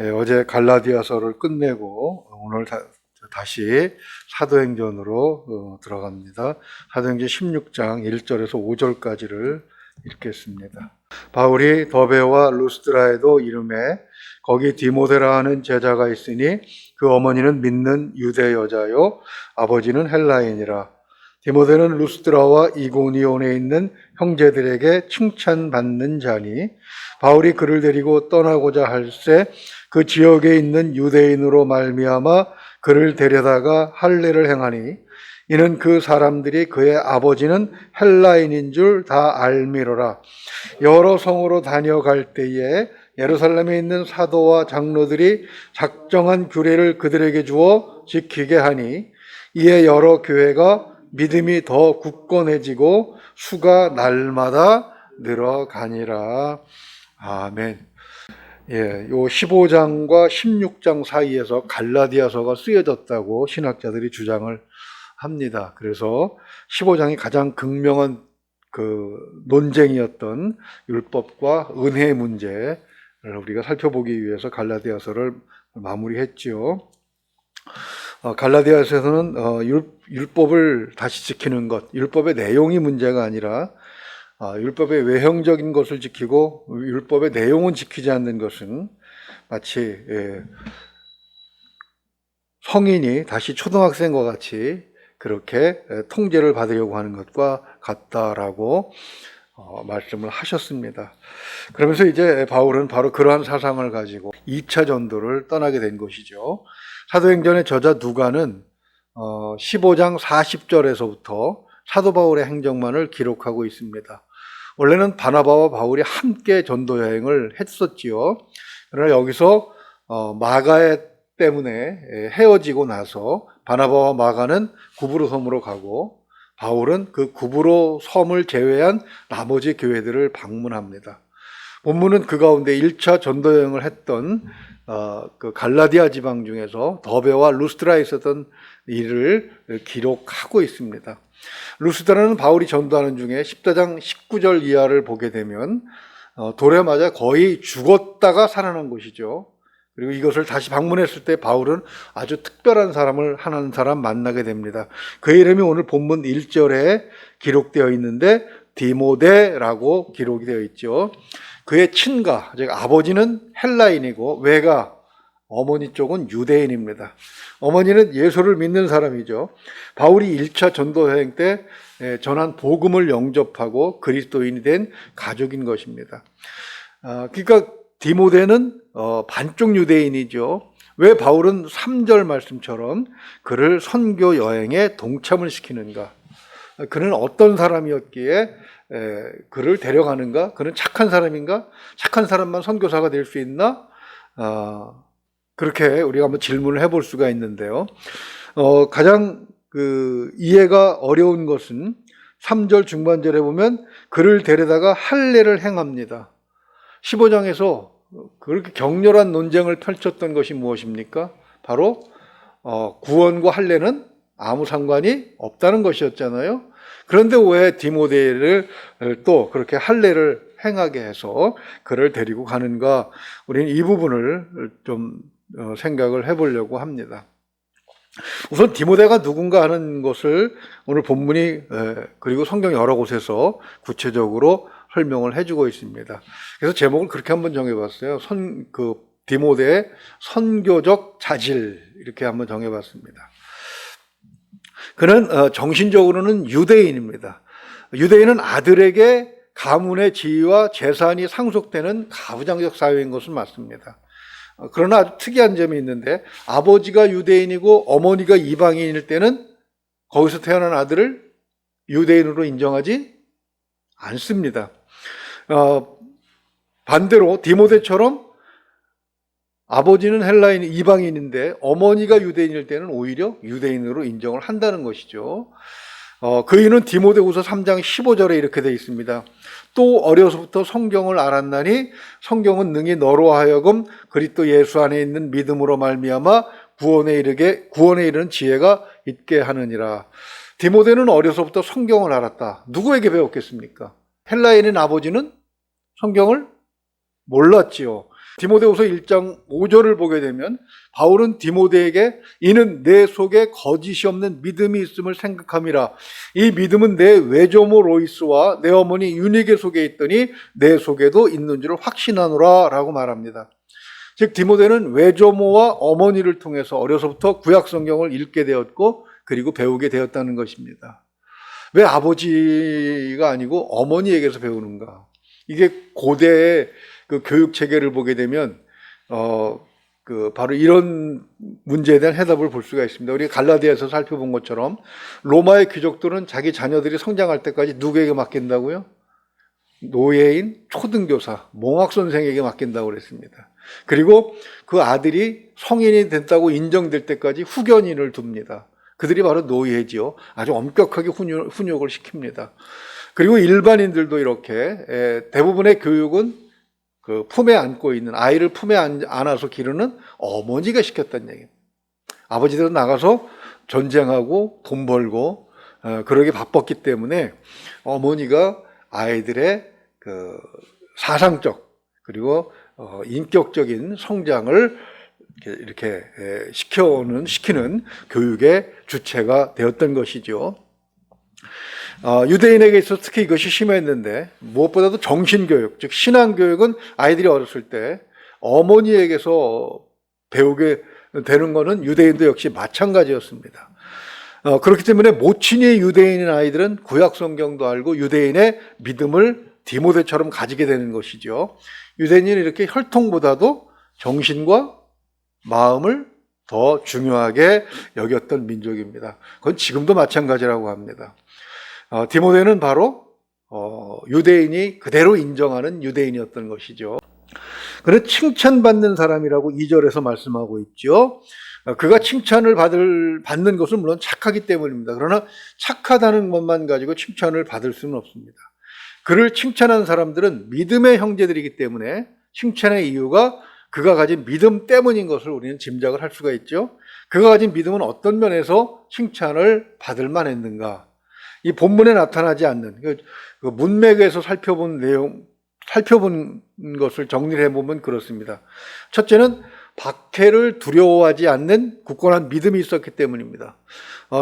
어제 갈라디아서를 끝내고 오늘 다시 사도행전으로 들어갑니다. 사도행전 16장 1절에서 5절까지를 읽겠습니다. 바울이 더베와 루스드라에도 이름에 거기 디모데라 하는 제자가 있으니 그 어머니는 믿는 유대 여자요 아버지는 헬라인이라. 디모데는 루스드라와 이고니온에 있는 형제들에게 칭찬받는 자니 바울이 그를 데리고 떠나고자 할새 그 지역에 있는 유대인으로 말미암아 그를 데려다가 할례를 행하니 이는 그 사람들이 그의 아버지는 헬라인인 줄 다 알미로라. 여러 성으로 다녀갈 때에 예루살렘에 있는 사도와 장로들이 작정한 규례를 그들에게 주어 지키게 하니 이에 여러 교회가 믿음이 더 굳건해지고 수가 날마다 늘어가니라. 아멘. 요 15장과 16장 사이에서 갈라디아서가 쓰여졌다고 신학자들이 주장을 합니다. 그래서 15장이 가장 극명한 논쟁이었던 율법과 은혜의 문제를 우리가 살펴보기 위해서 갈라디아서를 마무리했지요. 갈라디아서에서는 율법을 다시 지키는 것, 율법의 내용이 문제가 아니라 율법의 외형적인 것을 지키고 율법의 내용은 지키지 않는 것은 마치 성인이 다시 초등학생과 같이 그렇게 통제를 받으려고 하는 것과 같다라고 말씀을 하셨습니다. 그러면서 이제 바울은 바로 그러한 사상을 가지고 2차 전도를 떠나게 된 것이죠. 사도행전의 저자 누가는 15장 40절에서부터 사도 바울의 행적만을 기록하고 있습니다. 원래는 바나바와 바울이 함께 전도 여행을 했었지요. 그러나 여기서 마가 때문에 헤어지고 나서 바나바와 마가는 구브로 섬으로 가고 바울은 그 구브로 섬을 제외한 나머지 교회들을 방문합니다. 본문은 그 가운데 1차 전도 여행을 했던 그 갈라디아 지방 중에서 더베와 루스드라에 있었던 일을 기록하고 있습니다. 루스드라는 바울이 전도하는 중에 14장 19절 이하를 보게 되면 돌에 맞아 거의 죽었다가 살아난 곳이죠. 그리고 이것을 다시 방문했을 때 바울은 아주 특별한 사람을 한 사람 만나게 됩니다. 그 이름이 오늘 본문 1절에 기록되어 있는데 디모데라고 기록이 되어 있죠. 그의 친가, 즉 아버지는 헬라인이고 외가, 어머니 쪽은 유대인입니다. 어머니는 예수를 믿는 사람이죠. 바울이 1차 전도 여행 때 전한 복음을 영접하고 그리스도인이 된 가족인 것입니다. 그러니까 디모데는 반쪽 유대인이죠. 왜 바울은 3절 말씀처럼 그를 선교 여행에 동참을 시키는가? 그는 어떤 사람이었기에 그를 데려가는가? 그는 착한 사람인가? 착한 사람만 선교사가 될 수 있나? 그렇게 우리가 한번 질문을 해볼 수가 있는데요. 가장 이해가 어려운 것은 3절 중반절에 보면 그를 데려다가 할례를 행합니다. 15장에서 그렇게 격렬한 논쟁을 펼쳤던 것이 무엇입니까? 바로 구원과 할례는 아무 상관이 없다는 것이었잖아요. 그런데 왜 디모데를 또 그렇게 할례를 행하게 해서 그를 데리고 가는가? 우리는 이 부분을 좀 생각을 해보려고 합니다. 우선 디모데가 누군가 하는 것을 오늘 본문이 그리고 성경 여러 곳에서 구체적으로 설명을 해주고 있습니다. 그래서 제목을 그렇게 한번 정해봤어요. 디모데의 선교적 자질 이렇게 한번 정해봤습니다. 그는 정신적으로는 유대인입니다. 유대인은 아들에게 가문의 지위와 재산이 상속되는 가부장적 사회인 것은 맞습니다. 그러나 아주 특이한 점이 있는데 아버지가 유대인이고 어머니가 이방인일 때는 거기서 태어난 아들을 유대인으로 인정하지 않습니다. 반대로 디모데처럼 아버지는 헬라인 이방인인데 어머니가 유대인일 때는 오히려 유대인으로 인정을 한다는 것이죠. 그 이유는 디모데후서 3장 15절에 이렇게 되어 있습니다. 또 어려서부터 성경을 알았나니 성경은 능히 너로 하여금 그리스도 예수 안에 있는 믿음으로 말미암아 구원에 이르는 지혜가 있게 하느니라. 디모데는 어려서부터 성경을 알았다. 누구에게 배웠겠습니까? 헬라인인 아버지는 성경을 몰랐지요. 디모데후서 1장 5절을 보게 되면 바울은 디모데에게 이는 내 속에 거짓이 없는 믿음이 있음을 생각함이라. 이 믿음은 내 외조모 로이스와 내 어머니 유니게 속에 있더니 내 속에도 있는 줄을 확신하노라 라고 말합니다. 즉 디모데는 외조모와 어머니를 통해서 어려서부터 구약 성경을 읽게 되었고 그리고 배우게 되었다는 것입니다. 왜 아버지가 아니고 어머니에게서 배우는가? 이게 고대의 그 교육 체계를 보게 되면 바로 이런 문제에 대한 해답을 볼 수가 있습니다. 우리 갈라디아에서 살펴본 것처럼 로마의 귀족들은 자기 자녀들이 성장할 때까지 누구에게 맡긴다고요? 노예인 초등교사, 몽학 선생에게 맡긴다고 그랬습니다. 그리고 그 아들이 성인이 됐다고 인정될 때까지 후견인을 둡니다. 그들이 바로 노예지요. 아주 엄격하게 훈육을 시킵니다. 그리고 일반인들도 이렇게 대부분의 교육은 그 품에 안고 있는 아이를 품에 안아서 기르는 어머니가 시켰다는 얘기입니다. 아버지들은 나가서 전쟁하고 돈 벌고 그러기 바빴기 때문에 어머니가 아이들의 그 사상적 그리고 인격적인 성장을 이렇게 시키는 교육의 주체가 되었던 것이죠. 유대인에게 있어서 특히 이것이 심했는데 무엇보다도 정신교육, 즉 신앙교육은 아이들이 어렸을 때 어머니에게서 배우게 되는 것은 유대인도 역시 마찬가지였습니다. 그렇기 때문에 모친이 유대인인 아이들은 구약 성경도 알고 유대인의 믿음을 디모데처럼 가지게 되는 것이죠. 유대인은 이렇게 혈통보다도 정신과 마음을 더 중요하게 여겼던 민족입니다. 그건 지금도 마찬가지라고 합니다. 디모데는 바로 유대인이 그대로 인정하는 유대인이었던 것이죠. 그는 칭찬받는 사람이라고 2절에서 말씀하고 있죠. 그가 칭찬을 받는 것은 물론 착하기 때문입니다. 그러나 착하다는 것만 가지고 칭찬을 받을 수는 없습니다. 그를 칭찬한 사람들은 믿음의 형제들이기 때문에 칭찬의 이유가 그가 가진 믿음 때문인 것을 우리는 짐작을 할 수가 있죠. 그가 가진 믿음은 어떤 면에서 칭찬을 받을 만했는가? 이 본문에 나타나지 않는 그 문맥에서 살펴본 것을 정리를 해보면 그렇습니다. 첫째는 박해를 두려워하지 않는 굳건한 믿음이 있었기 때문입니다.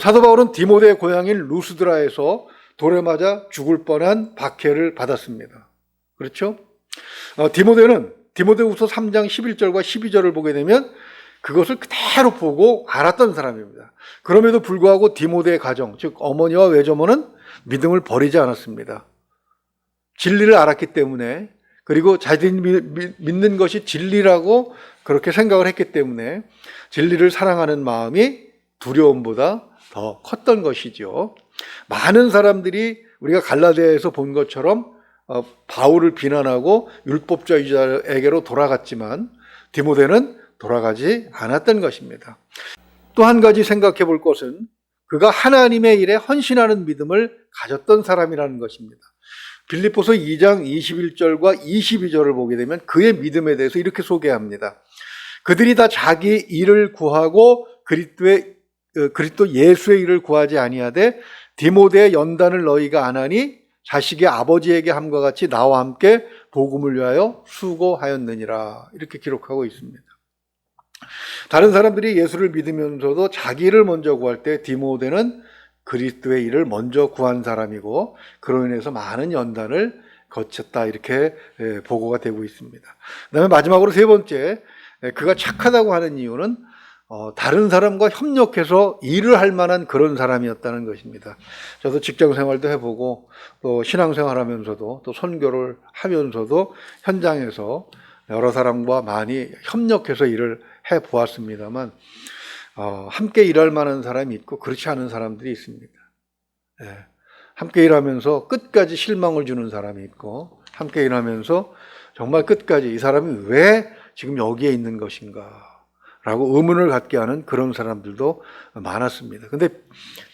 사도 바울은 디모데의 고향인 루스드라에서 돌에 맞아 죽을 뻔한 박해를 받았습니다. 그렇죠? 디모데후서 3장 11절과 12절을 보게 되면 그것을 그대로 보고 알았던 사람입니다. 그럼에도 불구하고 디모데의 가정, 즉 어머니와 외조모는 믿음을 버리지 않았습니다. 진리를 알았기 때문에, 그리고 자신이 믿는 것이 진리라고 그렇게 생각을 했기 때문에 진리를 사랑하는 마음이 두려움보다 더 컸던 것이죠. 많은 사람들이 우리가 갈라디아에서 본 것처럼 바울을 비난하고 율법주의자에게로 돌아갔지만 디모데는 돌아가지 않았던 것입니다. 또 한 가지 생각해 볼 것은 그가 하나님의 일에 헌신하는 믿음을 가졌던 사람이라는 것입니다. 빌립보서 2장 21절과 22절을 보게 되면 그의 믿음에 대해서 이렇게 소개합니다. 그들이 다 자기 일을 구하고 그리스도 예수의 일을 구하지 아니하되 디모데의 연단을 너희가 안 하니 자식의 아버지에게 함과 같이 나와 함께 복음을 위하여 수고하였느니라. 이렇게 기록하고 있습니다. 다른 사람들이 예수를 믿으면서도 자기 일을 먼저 구할 때 디모데는 그리스도의 일을 먼저 구한 사람이고 그로 인해서 많은 연단을 거쳤다. 이렇게 보고가 되고 있습니다. 그다음에 마지막으로 세 번째, 그가 착하다고 하는 이유는 다른 사람과 협력해서 일을 할 만한 그런 사람이었다는 것입니다. 저도 직장 생활도 해보고 또 신앙생활 하면서도 또 선교를 하면서도 현장에서 여러 사람과 많이 협력해서 일을 해보았습니다만 함께 일할 만한 사람이 있고 그렇지 않은 사람들이 있습니다. 함께 일하면서 끝까지 실망을 주는 사람이 있고 함께 일하면서 정말 끝까지 이 사람이 왜 지금 여기에 있는 것인가 라고 의문을 갖게 하는 그런 사람들도 많았습니다. 근데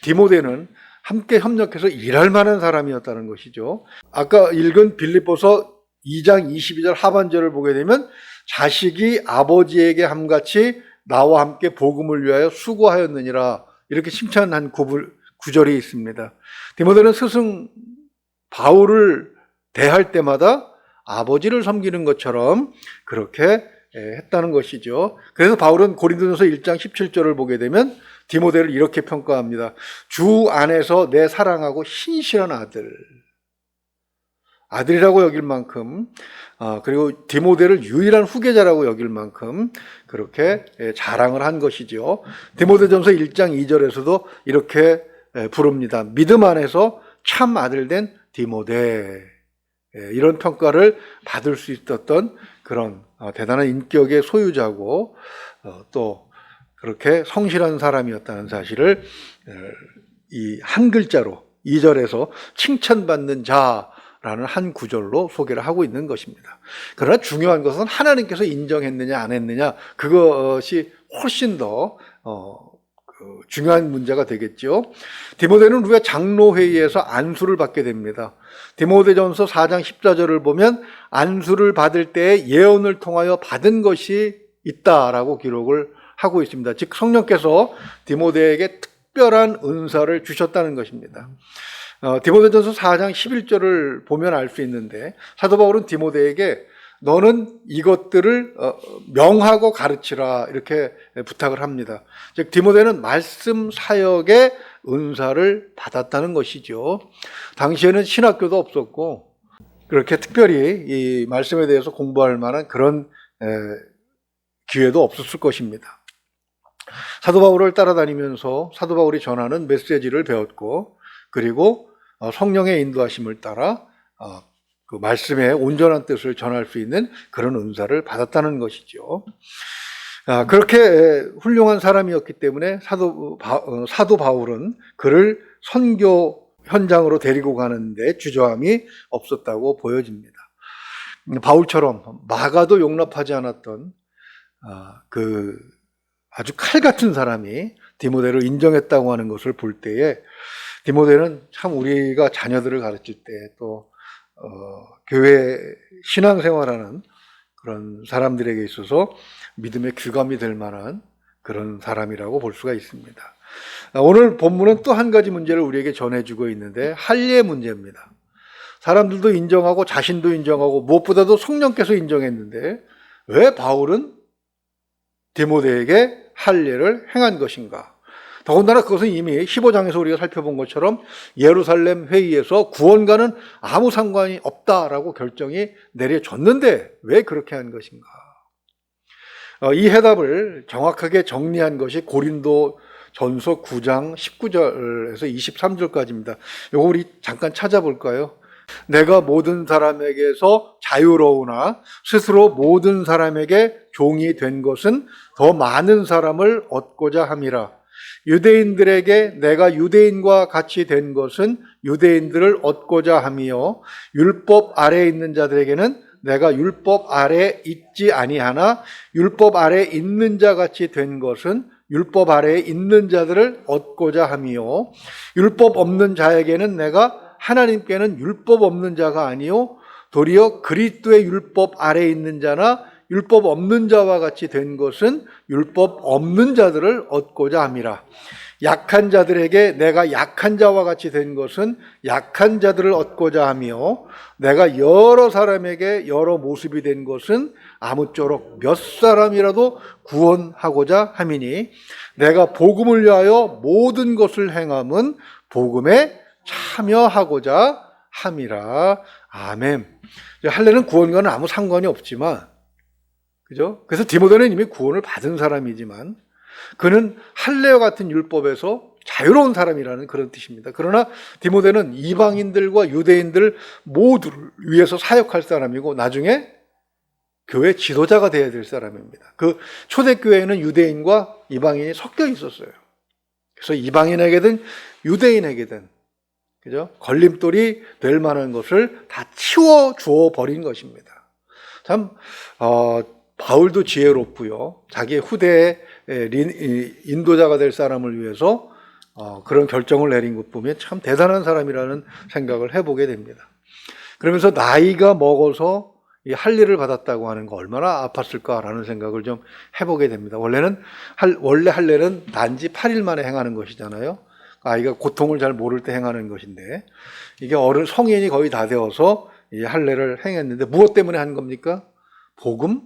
디모데는 함께 협력해서 일할 만한 사람이었다는 것이죠. 아까 읽은 빌립보서 2장 22절 하반절을 보게 되면 자식이 아버지에게 함같이 나와 함께 복음을 위하여 수고하였느니라 이렇게 칭찬한 구절이 있습니다. 디모데는 스승 바울을 대할 때마다 아버지를 섬기는 것처럼 그렇게 했다는 것이죠. 그래서 바울은 고린도전서 1장 17절을 보게 되면 디모데를 이렇게 평가합니다. 주 안에서 내 사랑하고 신실한 아들이라고 여길 만큼, 그리고 디모데를 유일한 후계자라고 여길 만큼 그렇게 자랑을 한 것이죠. 디모데전서 1장 2절에서도 이렇게 부릅니다. 믿음 안에서 참 아들 된 디모데. 이런 평가를 받을 수 있었던 그런 대단한 인격의 소유자고 또 그렇게 성실한 사람이었다는 사실을 이 한 글자로 2절에서 칭찬받는 자라는 한 구절로 소개를 하고 있는 것입니다. 그러나 중요한 것은 하나님께서 인정했느냐 안 했느냐, 그것이 훨씬 더 중요한 문제가 되겠죠. 디모데는 우리가 장로회의에서 안수를 받게 됩니다. 디모데전서 4장 14절을 보면 안수를 받을 때 예언을 통하여 받은 것이 있다라고 기록을 하고 있습니다. 즉 성령께서 디모데에게 특별한 은사를 주셨다는 것입니다. 디모데전서 4장 11절을 보면 알 수 있는데 사도 바울은 디모데에게 너는 이것들을 명하고 가르치라 이렇게 부탁을 합니다. 즉 디모데는 말씀 사역의 은사를 받았다는 것이죠. 당시에는 신학교도 없었고 그렇게 특별히 이 말씀에 대해서 공부할 만한 그런 기회도 없었을 것입니다. 사도 바울을 따라다니면서 사도 바울이 전하는 메시지를 배웠고 그리고 성령의 인도하심을 따라 그 말씀의 온전한 뜻을 전할 수 있는 그런 은사를 받았다는 것이죠. 그렇게 훌륭한 사람이었기 때문에 사도 바울은 그를 선교 현장으로 데리고 가는데 주저함이 없었다고 보여집니다. 바울처럼 마가도 용납하지 않았던 그 아주 칼 같은 사람이 디모데를 인정했다고 하는 것을 볼 때에 디모데는 참 우리가 자녀들을 가르칠 때 또 교회 신앙생활하는 그런 사람들에게 있어서 믿음의 규감이 될 만한 그런 사람이라고 볼 수가 있습니다. 오늘 본문은 또 한 가지 문제를 우리에게 전해주고 있는데 할례 문제입니다. 사람들도 인정하고 자신도 인정하고 무엇보다도 성령께서 인정했는데 왜 바울은 디모데에게 할례를 행한 것인가? 더군다나 그것은 이미 15장에서 우리가 살펴본 것처럼 예루살렘 회의에서 구원과는 아무 상관이 없다라고 결정이 내려졌는데 왜 그렇게 한 것인가? 이 해답을 정확하게 정리한 것이 고린도 전서 9장 19절에서 23절까지입니다. 이거 우리 잠깐 찾아볼까요? 내가 모든 사람에게서 자유로우나 스스로 모든 사람에게 종이 된 것은 더 많은 사람을 얻고자 함이라. 유대인들에게 내가 유대인과 같이 된 것은 유대인들을 얻고자 함이요 율법 아래에 있는 자들에게는 내가 율법 아래에 있지 아니하나 율법 아래에 있는 자 같이 된 것은 율법 아래에 있는 자들을 얻고자 함이요 율법 없는 자에게는 내가 하나님께는 율법 없는 자가 아니요 도리어 그리스도의 율법 아래에 있는 자나 율법 없는 자와 같이 된 것은 율법 없는 자들을 얻고자 함이라. 약한 자들에게 내가 약한 자와 같이 된 것은 약한 자들을 얻고자 하며 내가 여러 사람에게 여러 모습이 된 것은 아무쪼록 몇 사람이라도 구원하고자 함이니 내가 복음을 위하여 모든 것을 행함은 복음에 참여하고자 함이라. 아멘. 할례는 구원과는 아무 상관이 없지만 그죠? 그래서 디모데는 이미 구원을 받은 사람이지만 그는 할례와 같은 율법에서 자유로운 사람이라는 그런 뜻입니다. 그러나 디모데는 이방인들과 유대인들 모두를 위해서 사역할 사람이고 나중에 교회 지도자가 되어야 될 사람입니다. 그 초대교회에는 유대인과 이방인이 섞여 있었어요. 그래서 이방인에게든 유대인에게든 그죠? 걸림돌이 될 만한 것을 다 치워주어 버린 것입니다. 참 바울도 지혜롭고요. 자기의 후대의 인도자가 될 사람을 위해서 그런 결정을 내린 것 보면 참 대단한 사람이라는 생각을 해보게 됩니다. 그러면서 나이가 먹어서 이 할례를 받았다고 하는 거 얼마나 아팠을까라는 생각을 좀 해보게 됩니다. 원래 할례는 단지 8일 만에 행하는 것이잖아요. 아이가 고통을 잘 모를 때 행하는 것인데 이게 성인이 거의 다 되어서 이 할례를 행했는데 무엇 때문에 한 겁니까? 복음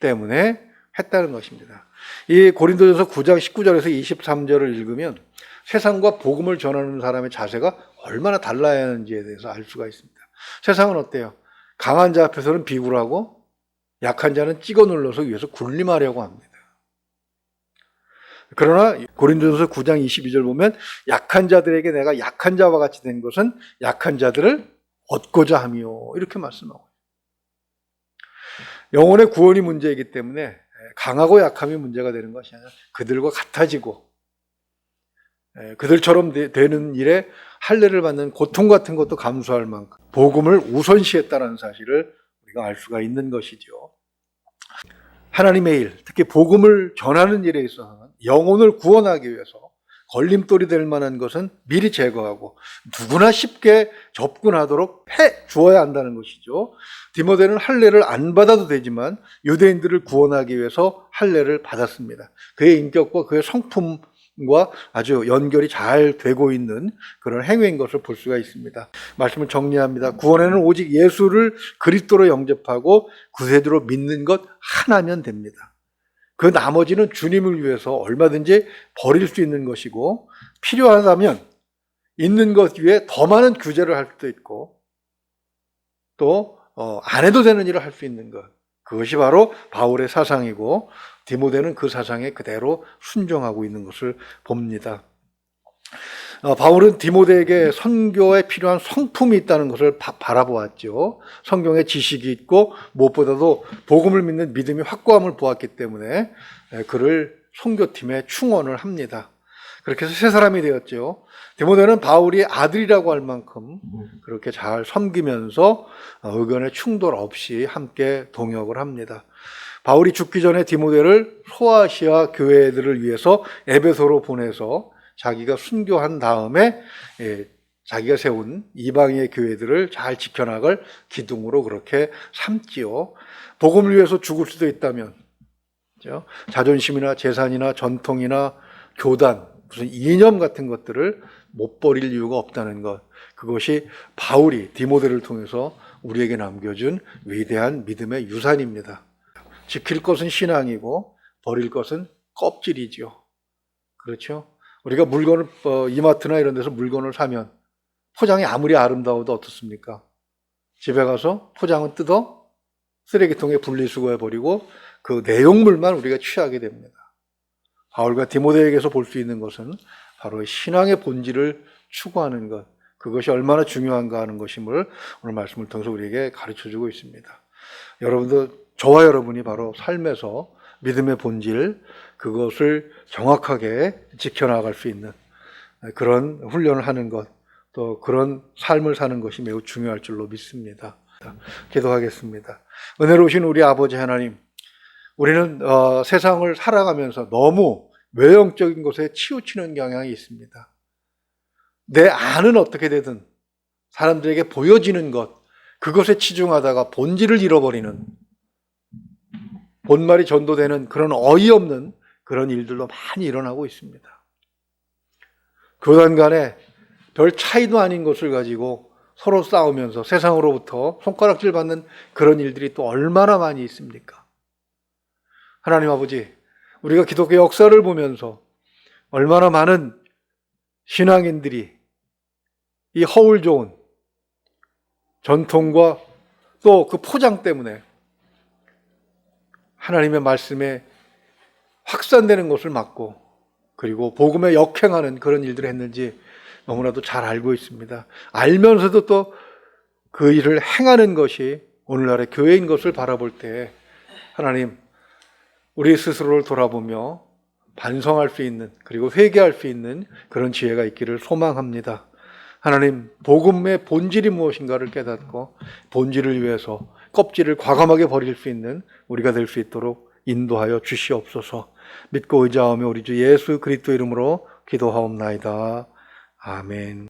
때문에 했다는 것입니다. 이 고린도전서 9장 19절에서 23절을 읽으면 세상과 복음을 전하는 사람의 자세가 얼마나 달라야 하는지에 대해서 알 수가 있습니다. 세상은 어때요? 강한 자 앞에서는 비굴하고 약한 자는 찍어 눌러서 위에서 군림하려고 합니다. 그러나 고린도전서 9장 22절 보면 약한 자들에게 내가 약한 자와 같이 된 것은 약한 자들을 얻고자 함이요, 이렇게 말씀하고 있어요. 영혼의 구원이 문제이기 때문에 강하고 약함이 문제가 되는 것이 아니라 그들과 같아지고 그들처럼 되는 일에 할례를 받는 고통 같은 것도 감수할 만큼 복음을 우선시했다는 사실을 우리가 알 수가 있는 것이죠. 하나님의 일, 특히 복음을 전하는 일에 있어서는 영혼을 구원하기 위해서 걸림돌이 될 만한 것은 미리 제거하고 누구나 쉽게 접근하도록 해 주어야 한다는 것이죠. 디모데는 할례를 안 받아도 되지만 유대인들을 구원하기 위해서 할례를 받았습니다. 그의 인격과 그의 성품과 아주 연결이 잘 되고 있는 그런 행위인 것을 볼 수가 있습니다. 말씀을 정리합니다. 구원에는 오직 예수를 그리스도로 영접하고 구세주로 믿는 것 하나면 됩니다. 그 나머지는 주님을 위해서 얼마든지 버릴 수 있는 것이고, 필요하다면 있는 것 위에 더 많은 규제를 할 수도 있고, 또 안 해도 되는 일을 할 수 있는 것, 그것이 바로 바울의 사상이고 디모데는 그 사상에 그대로 순종하고 있는 것을 봅니다. 바울은 디모데에게 선교에 필요한 성품이 있다는 것을 바라보았죠. 성경에 지식이 있고 무엇보다도 복음을 믿는 믿음이 확고함을 보았기 때문에 그를 선교팀에 충원을 합니다. 그렇게 해서 새 사람이 되었죠. 디모데는 바울이 아들이라고 할 만큼 그렇게 잘 섬기면서 의견의 충돌 없이 함께 동역을 합니다. 바울이 죽기 전에 디모데를 소아시아 교회들을 위해서 에베소로 보내서 자기가 순교한 다음에 자기가 세운 이방의 교회들을 잘 지켜나갈 기둥으로 그렇게 삼지요. 복음을 위해서 죽을 수도 있다면, 그렇죠? 자존심이나 재산이나 전통이나 교단, 무슨 이념 같은 것들을 못 버릴 이유가 없다는 것, 그것이 바울이 디모데를 통해서 우리에게 남겨준 위대한 믿음의 유산입니다. 지킬 것은 신앙이고 버릴 것은 껍질이지요. 그렇죠? 우리가 물건을 이마트나 이런 데서 물건을 사면 포장이 아무리 아름다워도 어떻습니까? 집에 가서 포장은 뜯어 쓰레기통에 분리수거해버리고 그 내용물만 우리가 취하게 됩니다. 바울과 디모데에게서 볼 수 있는 것은 바로 신앙의 본질을 추구하는 것, 그것이 얼마나 중요한가 하는 것임을 오늘 말씀을 통해서 우리에게 가르쳐주고 있습니다. 여러분도, 저와 여러분이 바로 삶에서 믿음의 본질, 그것을 정확하게 지켜나갈 수 있는 그런 훈련을 하는 것, 또 그런 삶을 사는 것이 매우 중요할 줄로 믿습니다. 기도하겠습니다. 은혜로우신 우리 아버지 하나님, 우리는 세상을 살아가면서 너무 외형적인 것에 치우치는 경향이 있습니다. 내 안은 어떻게 되든 사람들에게 보여지는 것, 그것에 치중하다가 본질을 잃어버리는, 본말이 전도되는 그런 어이없는 그런 일들도 많이 일어나고 있습니다. 교단 간에 별 차이도 아닌 것을 가지고 서로 싸우면서 세상으로부터 손가락질 받는 그런 일들이 또 얼마나 많이 있습니까? 하나님 아버지, 우리가 기독교 역사를 보면서 얼마나 많은 신앙인들이 이 허울 좋은 전통과 또 그 포장 때문에 하나님의 말씀에 확산되는 것을 막고, 그리고 복음에 역행하는 그런 일들을 했는지 너무나도 잘 알고 있습니다. 알면서도 또 그 일을 행하는 것이 오늘날의 교회인 것을 바라볼 때 하나님, 우리 스스로를 돌아보며 반성할 수 있는, 그리고 회개할 수 있는 그런 지혜가 있기를 소망합니다. 하나님, 복음의 본질이 무엇인가를 깨닫고 본질을 위해서 껍질을 과감하게 버릴 수 있는 우리가 될 수 있도록 인도하여 주시옵소서. 믿고 의지하며 우리 주 예수 그리스도 이름으로 기도하옵나이다. 아멘.